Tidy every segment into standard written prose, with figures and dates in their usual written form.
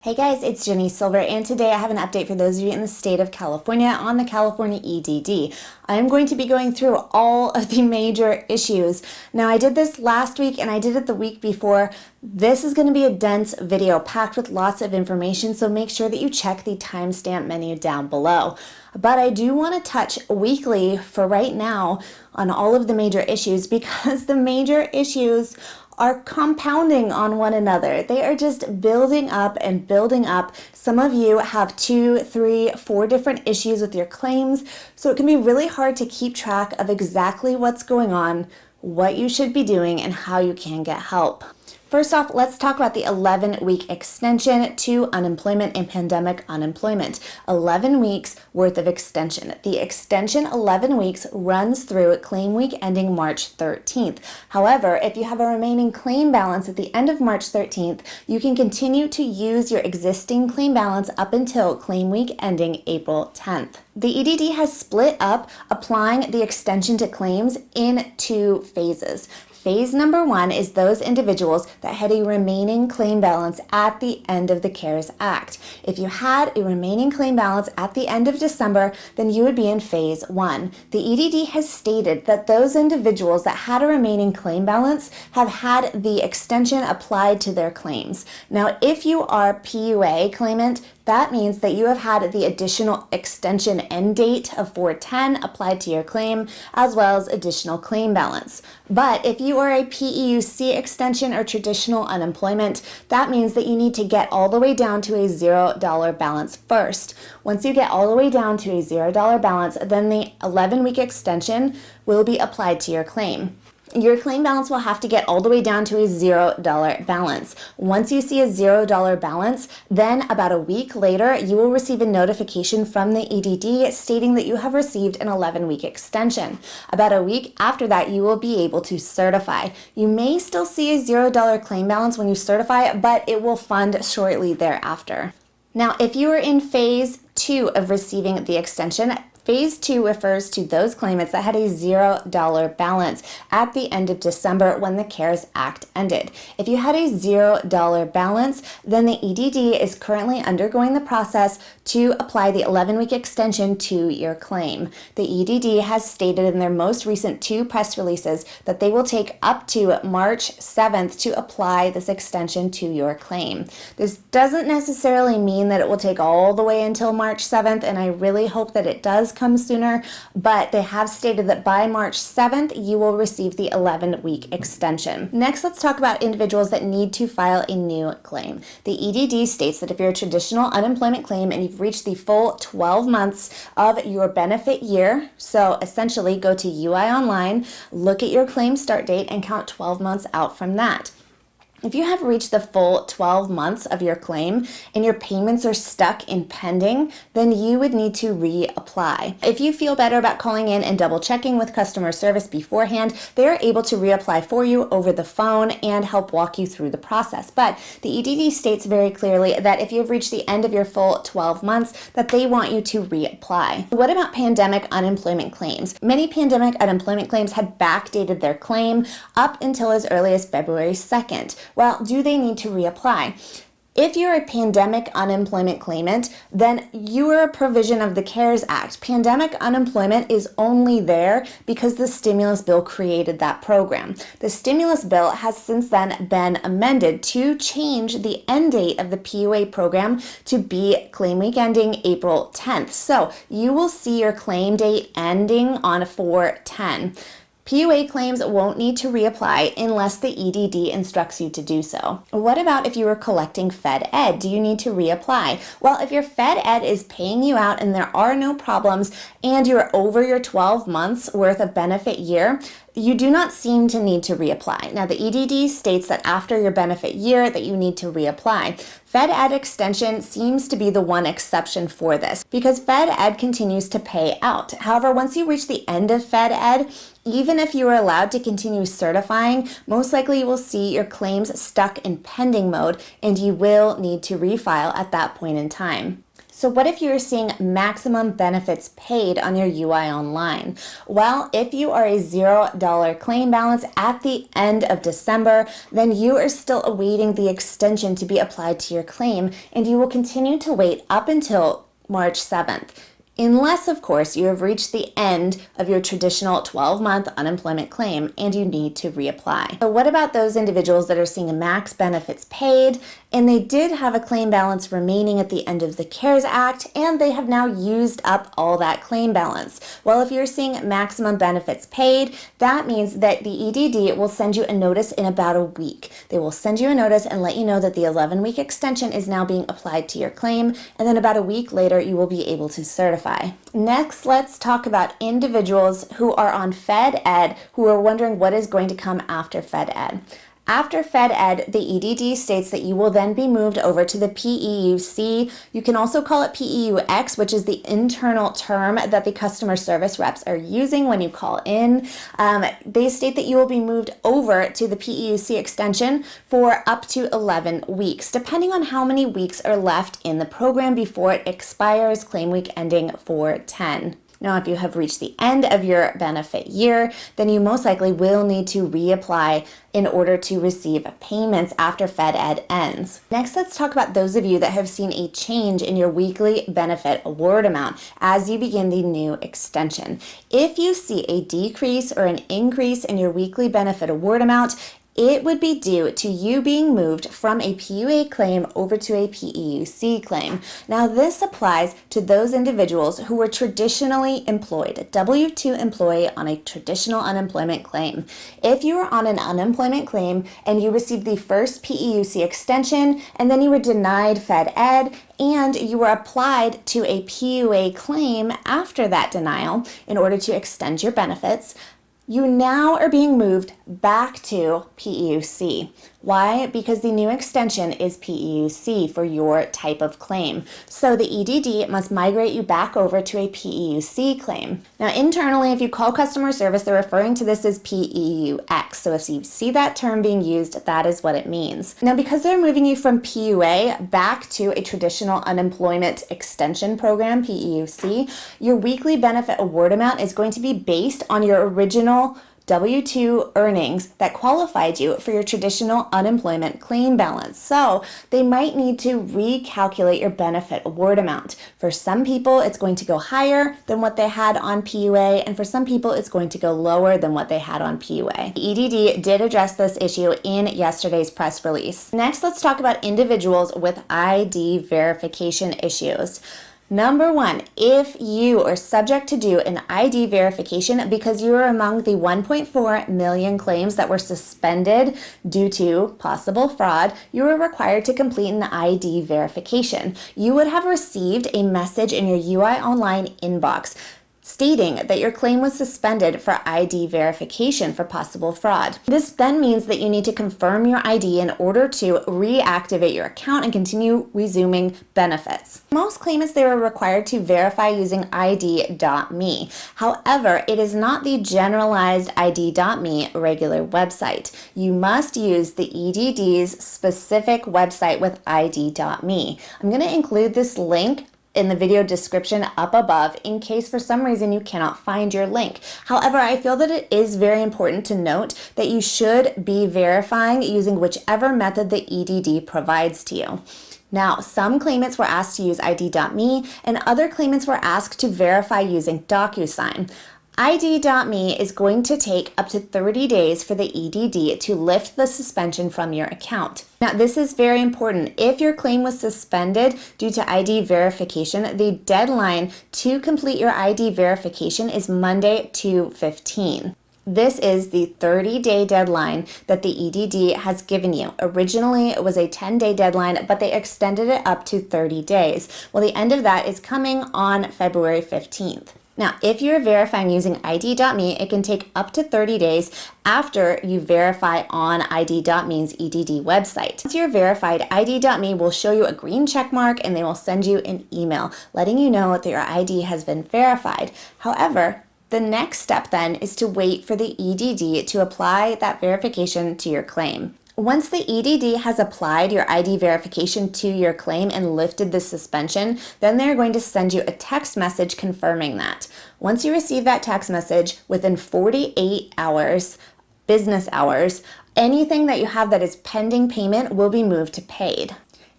Hey guys, it's Jenny Silver, and today I have an update for those of you in the state of California on the California EDD. I'm going to be going through all of the major issues. Now, I did this last week and I did it the week before. This is going to be a dense video packed with lots of information, so make sure that you check the timestamp menu down below. But I do want to touch weekly for right now on all of the major issues because the major issues are compounding on one another. They are just building up and building up. Some of you have 2, 3, 4 different issues with your claims, so it can be really hard to keep track of exactly what's going on, what you should be doing, and how you can get help. First off, let's talk about the 11-week extension to unemployment and pandemic unemployment. 11 weeks worth of extension. The extension 11 weeks runs through claim week ending March 13th. However, if you have a remaining claim balance at the end of March 13th, you can continue to use your existing claim balance up until claim week ending April 10th. The EDD has split up applying the extension to claims in 2 phases. Phase number 1 is those individuals that had a remaining claim balance at the end of the CARES Act. If you had a remaining claim balance at the end of December, then you would be in phase 1. The EDD has stated that those individuals that had a remaining claim balance have had the extension applied to their claims. Now, if you are PUA claimant, that means that you have had the additional extension end date of 4/10 applied to your claim, as well as additional claim balance. But if you are a PEUC extension or traditional unemployment, that means that you need to get all the way down to a $0 balance first. Once you get all the way down to a $0 balance, then the 11-week extension will be applied to your claim. Your claim balance will have to get all the way down to a $0 balance. Once you see a $0 balance, then about a week later, you will receive a notification from the EDD stating that you have received an 11-week extension. About a week after that, you will be able to certify. You may still see a $0 claim balance when you certify, but it will fund shortly thereafter. Now, if you are in phase 2 of receiving the extension, Phase 2 refers to those claimants that had a $0 balance at the end of December when the CARES Act ended. If you had a $0 balance, then the EDD is currently undergoing the process to apply the 11-week extension to your claim. The EDD has stated in their most recent 2 press releases that they will take up to March 7th to apply this extension to your claim. This doesn't necessarily mean that it will take all the way until March 7th, and I really hope that it does come sooner, but they have stated that by March 7th, you will receive the 11-week extension. Next, let's talk about individuals that need to file a new claim. The EDD states that if you're a traditional unemployment claim and you've reached the full 12 months of your benefit year, so essentially go to UI Online, look at your claim start date, and count 12 months out from that. If you have reached the full 12 months of your claim and your payments are stuck in pending, then you would need to reapply. If you feel better about calling in and double checking with customer service beforehand, they are able to reapply for you over the phone and help walk you through the process. But the EDD states very clearly that if you've reached the end of your full 12 months, that they want you to reapply. What about pandemic unemployment claims? Many pandemic unemployment claims had backdated their claim up until as early as February 2nd. Well, do they need to reapply? If you're a pandemic unemployment claimant, then you are a provision of the CARES Act. Pandemic unemployment is only there because the stimulus bill created that program. The stimulus bill has since then been amended to change the end date of the PUA program to be claim week ending April 10th. So you will see your claim date ending on 4/10. PUA claims won't need to reapply unless the EDD instructs you to do so. What about if you were collecting Fed Ed? Do you need to reapply? Well, if your Fed Ed is paying you out and there are no problems and you're over your 12 months worth of benefit year, you do not seem to need to reapply. Now, the EDD states that after your benefit year that you need to reapply. Fed Ed extension seems to be the one exception for this because Fed Ed continues to pay out. However, once you reach the end of Fed Ed, even if you are allowed to continue certifying, most likely you will see your claims stuck in pending mode and you will need to refile at that point in time. So what if you're seeing maximum benefits paid on your UI online? Well, if you are a $0 claim balance at the end of December, then you are still awaiting the extension to be applied to your claim, and you will continue to wait up until March 7th. Unless, of course, you have reached the end of your traditional 12-month unemployment claim and you need to reapply. So what about those individuals that are seeing max benefits paid and they did have a claim balance remaining at the end of the CARES Act and they have now used up all that claim balance? Well, if you're seeing maximum benefits paid, that means that the EDD will send you a notice in about a week. They will send you a notice and let you know that the 11-week extension is now being applied to your claim, and then about a week later you will be able to certify. Next, let's talk about individuals who are on Fed Ed who are wondering what is going to come after Fed Ed. After Fed Ed, the EDD states that you will then be moved over to the PEUC. You can also call it PEUX, which is the internal term that the customer service reps are using when you call in. They state that you will be moved over to the PEUC extension for up to 11 weeks, depending on how many weeks are left in the program before it expires, claim week ending 4/10. Now, if you have reached the end of your benefit year, then you most likely will need to reapply in order to receive payments after Fed Ed ends. Next, let's talk about those of you that have seen a change in your weekly benefit award amount as you begin the new extension. If you see a decrease or an increase in your weekly benefit award amount, it would be due to you being moved from a PUA claim over to a PEUC claim. Now, this applies to those individuals who were traditionally employed, a W-2 employee on a traditional unemployment claim. If you were on an unemployment claim and you received the first PEUC extension and then you were denied Fed Ed and you were applied to a PUA claim after that denial in order to extend your benefits, you now are being moved back to PEUC. Why? Because the new extension is PEUC for your type of claim. So the EDD must migrate you back over to a PEUC claim. Now, internally, if you call customer service, they're referring to this as PEUX. So if you see that term being used, that is what it means. Now, because they're moving you from PUA back to a traditional unemployment extension program, PEUC, your weekly benefit award amount is going to be based on your original W-2 earnings that qualified you for your traditional unemployment claim balance. So they might need to recalculate your benefit award amount. For some people, it's going to go higher than what they had on PUA, and for some people, it's going to go lower than what they had on PUA. The EDD did address this issue in yesterday's press release. Next, let's talk about individuals with ID verification issues. Number one, if you are subject to do an ID verification because you are among the 1.4 million claims that were suspended due to possible fraud, you are required to complete an ID verification. You would have received a message in your UI Online inbox stating that your claim was suspended for ID verification for possible fraud. This then means that you need to confirm your ID in order to reactivate your account and continue resuming benefits. Most claimants, they are required to verify using ID.me. However, it is not the generalized ID.me regular website. You must use the EDD's specific website with ID.me. I'm going to include this link in the video description up above in case for some reason you cannot find your link. However, I feel that it is very important to note that you should be verifying using whichever method the EDD provides to you. Now, some claimants were asked to use ID.me and other claimants were asked to verify using DocuSign. ID.me is going to take up to 30 days for the EDD to lift the suspension from your account. Now, this is very important. If your claim was suspended due to ID verification, the deadline to complete your ID verification is Monday, 2/15. This is the 30-day deadline that the EDD has given you. Originally, it was a 10-day deadline, but they extended it up to 30 days. Well, the end of that is coming on February 15th. Now, if you're verifying using ID.me, it can take up to 30 days after you verify on ID.me's EDD website. Once you're verified, ID.me will show you a green check mark and they will send you an email letting you know that your ID has been verified. However, the next step then is to wait for the EDD to apply that verification to your claim. Once the EDD has applied your ID verification to your claim and lifted the suspension, then they're going to send you a text message confirming that. Once you receive that text message, within 48 hours, business hours, anything that you have that is pending payment will be moved to paid.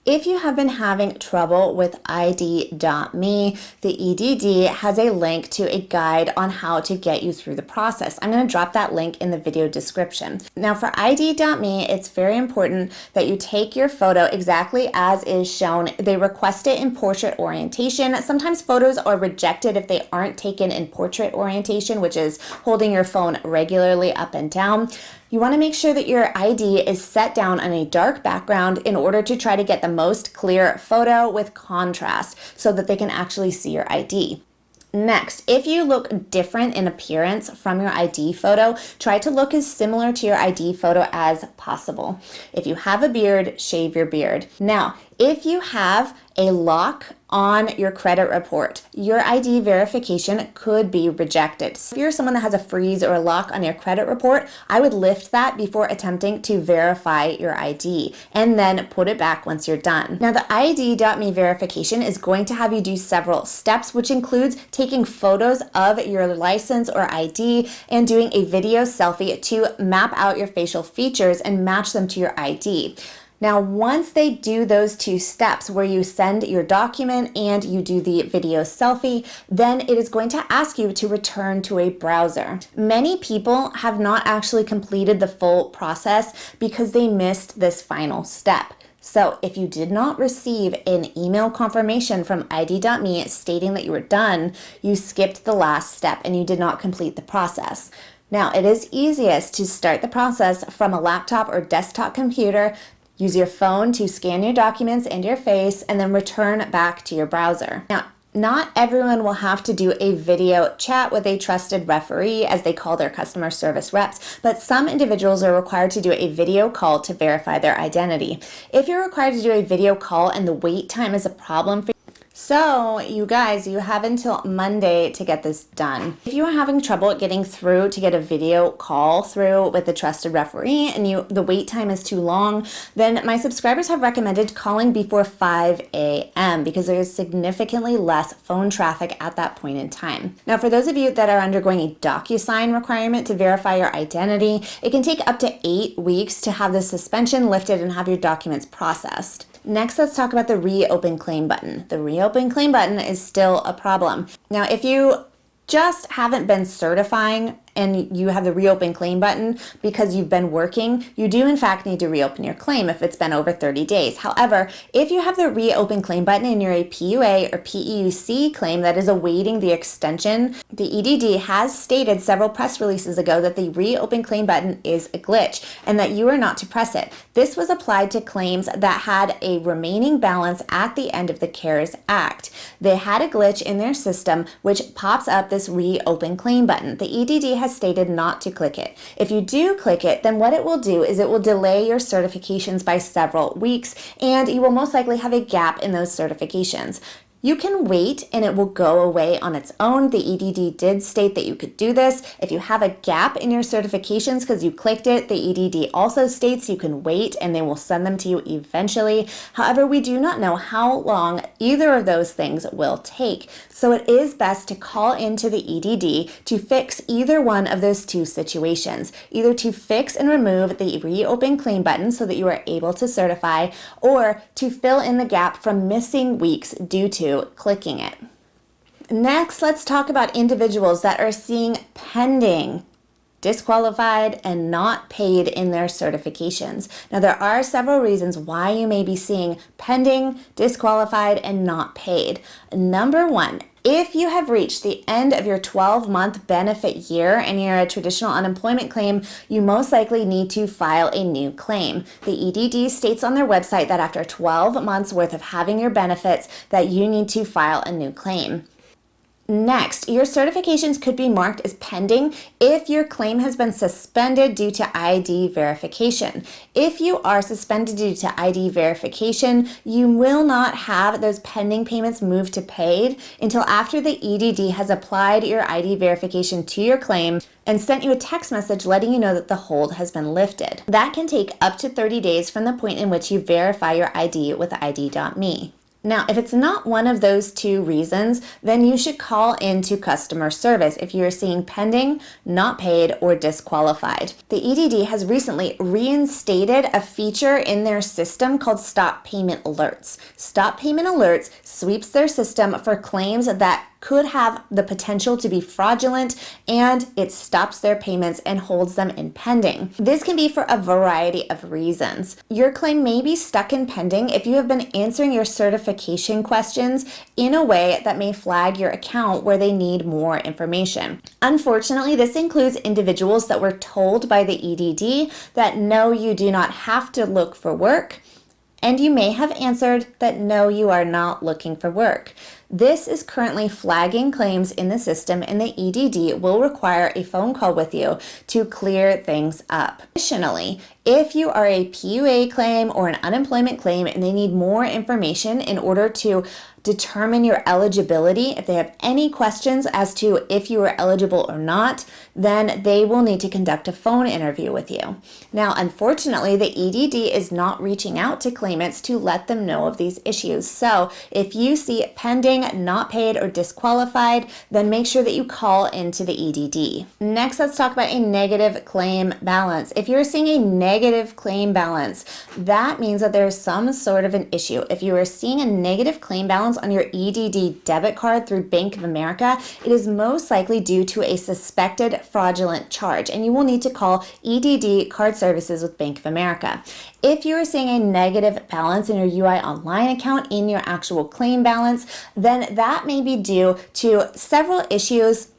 If you have been having trouble with ID.me, the EDD has a link to a guide on how to get you through the process. I'm going to drop that link in the video description. Now for ID.me, it's very important that you take your photo exactly as is shown. They request it in portrait orientation. Sometimes photos are rejected if they aren't taken in portrait orientation, which is holding your phone regularly up and down. You want to make sure that your ID is set down on a dark background in order to try to get the most clear photo with contrast so that they can actually see your ID. Next, if you look different in appearance from your ID photo, try to look as similar to your ID photo as possible. If you have a beard, shave your beard. Now, if you have a lock on your credit report, your ID verification could be rejected. So if you're someone that has a freeze or a lock on your credit report, I would lift that before attempting to verify your ID and then put it back once you're done. Now the ID.me verification is going to have you do several steps, which includes taking photos of your license or ID and doing a video selfie to map out your facial features and match them to your ID. Now, once they do those two steps where you send your document and you do the video selfie, then it is going to ask you to return to a browser. Many people have not actually completed the full process because they missed this final step. So if you did not receive an email confirmation from ID.me stating that you were done, you skipped the last step and you did not complete the process. Now, it is easiest to start the process from a laptop or desktop computer. Use your phone to scan your documents and your face and then return back to your browser. Now, not everyone will have to do a video chat with a trusted referee, as they call their customer service reps, but some individuals are required to do a video call to verify their identity. If you're required to do a video call and the wait time is a problem for you, so you guys, you have until Monday to get this done. If you are having trouble getting through to get a video call through with a trusted referee and the wait time is too long, then my subscribers have recommended calling before 5 a.m. because there is significantly less phone traffic at that point in time. Now, for those of you that are undergoing a DocuSign requirement to verify your identity, it can take up to 8 weeks to have the suspension lifted and have your documents processed. Next, let's talk about the reopen claim button. The reopen claim button is still a problem. Now, if you just haven't been certifying and you have the reopen claim button because you've been working, you do in fact need to reopen your claim if it's been over 30 days. However, if you have the reopen claim button and you're a PUA or PEUC claim that is awaiting the extension, the EDD has stated several press releases ago that the reopen claim button is a glitch and that you are not to press it. This was applied to claims that had a remaining balance at the end of the CARES Act. They had a glitch in their system which pops up this reopen claim button. The EDD has stated not to click it. If you do click it, then what it will do is it will delay your certifications by several weeks, and you will most likely have a gap in those certifications. You can wait and it will go away on its own. The EDD did state that you could do this. If you have a gap in your certifications because you clicked it, the EDD also states you can wait and they will send them to you eventually. However, we do not know how long either of those things will take. So it is best to call into the EDD to fix either one of those two situations, either to fix and remove the reopen claim button so that you are able to certify, or to fill in the gap from missing weeks due to clicking it. Next, let's talk about individuals that are seeing pending, disqualified, and not paid in their certifications. Now, there are several reasons why you may be seeing pending, disqualified, and not paid. Number one, if you have reached the end of your 12-month benefit year and you're a traditional unemployment claim, you most likely need to file a new claim. The EDD states on their website that after 12 months worth of having your benefits that you need to file a new claim. Next, your certifications could be marked as pending if your claim has been suspended due to ID verification. If you are suspended due to ID verification, you will not have those pending payments moved to paid until after the EDD has applied your ID verification to your claim and sent you a text message letting you know that the hold has been lifted. That can take up to 30 days from the point in which you verify your ID with ID.me. Now, if it's not one of those two reasons, then you should call into customer service if you are seeing pending, not paid, or disqualified. The EDD has recently reinstated a feature in their system called Stop Payment Alerts. Stop Payment Alerts sweeps their system for claims that could have the potential to be fraudulent, and it stops their payments and holds them in pending. This can be for a variety of reasons. Your claim may be stuck in pending if you have been answering your certification questions in a way that may flag your account where they need more information. Unfortunately, this includes individuals that were told by the EDD that no, you do not have to look for work, and you may have answered that no, you are not looking for work. This is currently flagging claims in the system, and the EDD will require a phone call with you to clear things up. Additionally, if you are a PUA claim or an unemployment claim and they need more information in order to determine your eligibility, if they have any questions as to if you are eligible or not, then they will need to conduct a phone interview with you. Now, unfortunately, the EDD is not reaching out to claimants to let them know of these issues. So if you see pending, not paid, or disqualified, then make sure that you call into the EDD. Next, let's talk about a negative claim balance. If you're seeing a negative claim balance, that means that there's some sort of an issue. If you are seeing a negative claim balance on your EDD debit card through Bank of America, it is most likely due to a suspected fraudulent charge, and you will need to call EDD Card Services with Bank of America. If you are seeing a negative balance in your UI Online account in your actual claim balance, then that may be due to several issues,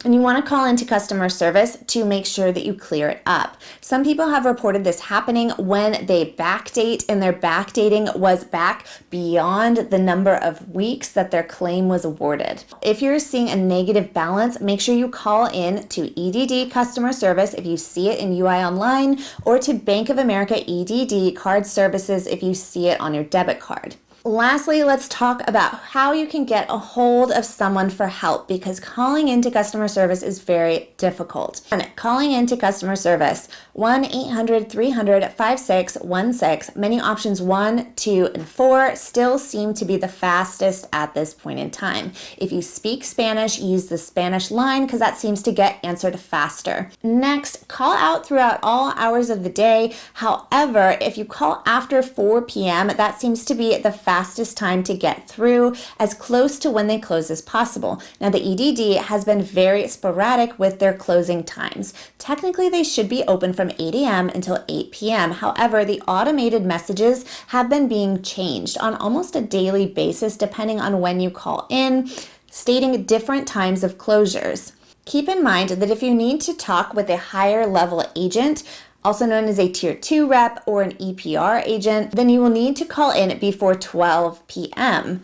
and you want to call into customer service to make sure that you clear it up. Some people have reported this happening when they backdate, and their backdating was back beyond the number of weeks that their claim was awarded. If you're seeing a negative balance, make sure you call in to EDD customer service if you see it in UI Online, or to Bank of America EDD Card Services if you see it on your debit card. Lastly, let's talk about how you can get a hold of someone for help, because calling into customer service is very difficult. And calling into customer service, 1-800-300-5616, menu options 1, 2, and 4 still seem to be the fastest at this point in time. If you speak Spanish, use the Spanish line because that seems to get answered faster. Next, call out throughout all hours of the day. However, if you call after 4 p.m., that seems to be the fastest time to get through, as close to when they close as possible. Now, the EDD has been very sporadic with their closing times. Technically, they should be open from 8 a.m. until 8 p.m. However, the automated messages have been being changed on almost a daily basis depending on when you call in, stating different times of closures. Keep in mind that if you need to talk with a higher level agent, also known as a Tier 2 rep or an EPR agent, then you will need to call in before 12 p.m.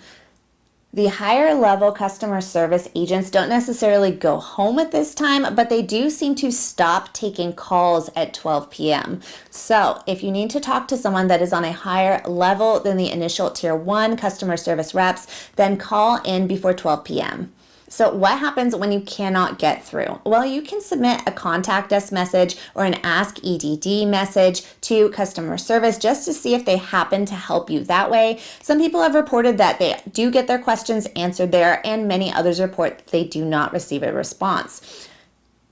The higher level customer service agents don't necessarily go home at this time, but they do seem to stop taking calls at 12 p.m. So if you need to talk to someone that is on a higher level than the initial Tier 1 customer service reps, then call in before 12 p.m. So what happens when you cannot get through? Well, you can submit a contact us message or an ask EDD message to customer service just to see if they happen to help you that way. Some people have reported that they do get their questions answered there, and many others report that they do not receive a response.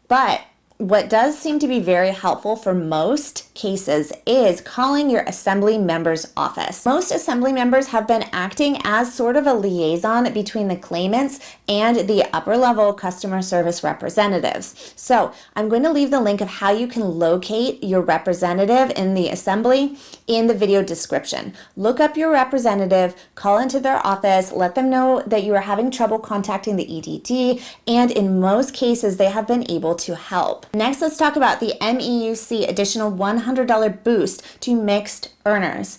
But what does seem to be very helpful for most cases is calling your assembly member's office. Most assembly members have been acting as sort of a liaison between the claimants and the upper level customer service representatives. So I'm going to leave the link of how you can locate your representative in the assembly in the video description. Look up your representative, call into their office, let them know that you are having trouble contacting the EDD, and in most cases they have been able to help. Next, let's talk about the MEUC additional $100 boost to mixed earners.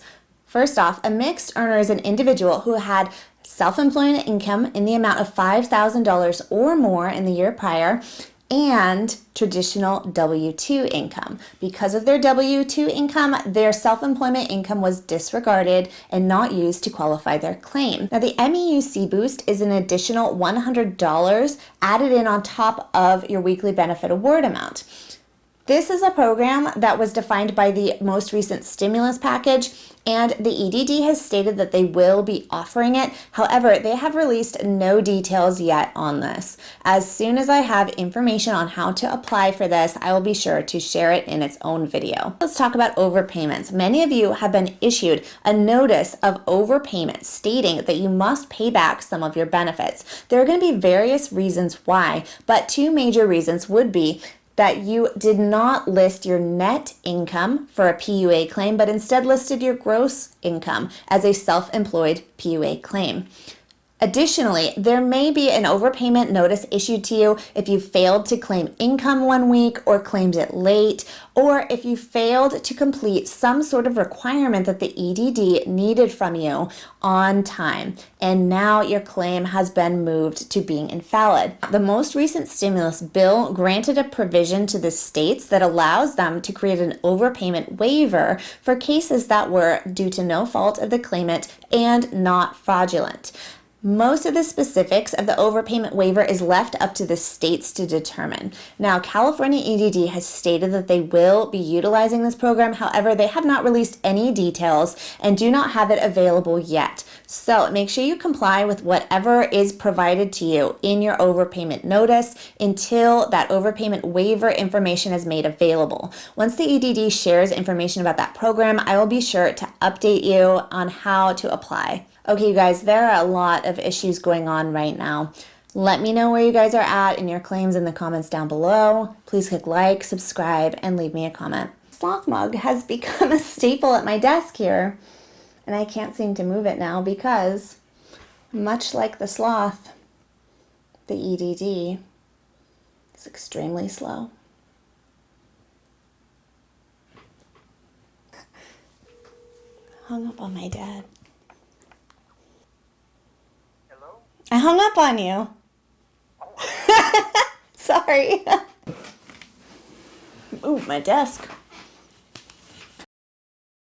First off, a mixed earner is an individual who had self-employment income in the amount of $5,000 or more in the year prior and traditional W-2 income. Because of their W-2 income, their self-employment income was disregarded and not used to qualify their claim. Now, the MEUC boost is an additional $100 added in on top of your weekly benefit award amount. This is a program that was defined by the most recent stimulus package, and the EDD has stated that they will be offering it. However, they have released no details yet on this. As soon as I have information on how to apply for this, I will be sure to share it in its own video. Let's talk about overpayments. Many of you have been issued a notice of overpayment stating that you must pay back some of your benefits. There are going to be various reasons why, but two major reasons would be that you did not list your net income for a PUA claim, but instead listed your gross income as a self-employed PUA claim. Additionally, there may be an overpayment notice issued to you if you failed to claim income one week or claimed it late, or if you failed to complete some sort of requirement that the EDD needed from you on time, and now your claim has been moved to being invalid. The most recent stimulus bill granted a provision to the states that allows them to create an overpayment waiver for cases that were due to no fault of the claimant and not fraudulent. Most of the specifics of the overpayment waiver is left up to the states to determine. Now, California EDD has stated that they will be utilizing this program. However, they have not released any details and do not have it available yet. So make sure you comply with whatever is provided to you in your overpayment notice until that overpayment waiver information is made available. Once the EDD shares information about that program, I will be sure to update you on how to apply. Okay, you guys, there are a lot of issues going on right now. Let me know where you guys are at in your claims in the comments down below. Please click like, subscribe, and leave me a comment. Sloth mug has become a staple at my desk here, and I can't seem to move it now because, much like the sloth, the EDD is extremely slow. Hung up on my dad. I hung up on you. Sorry. Ooh, my desk.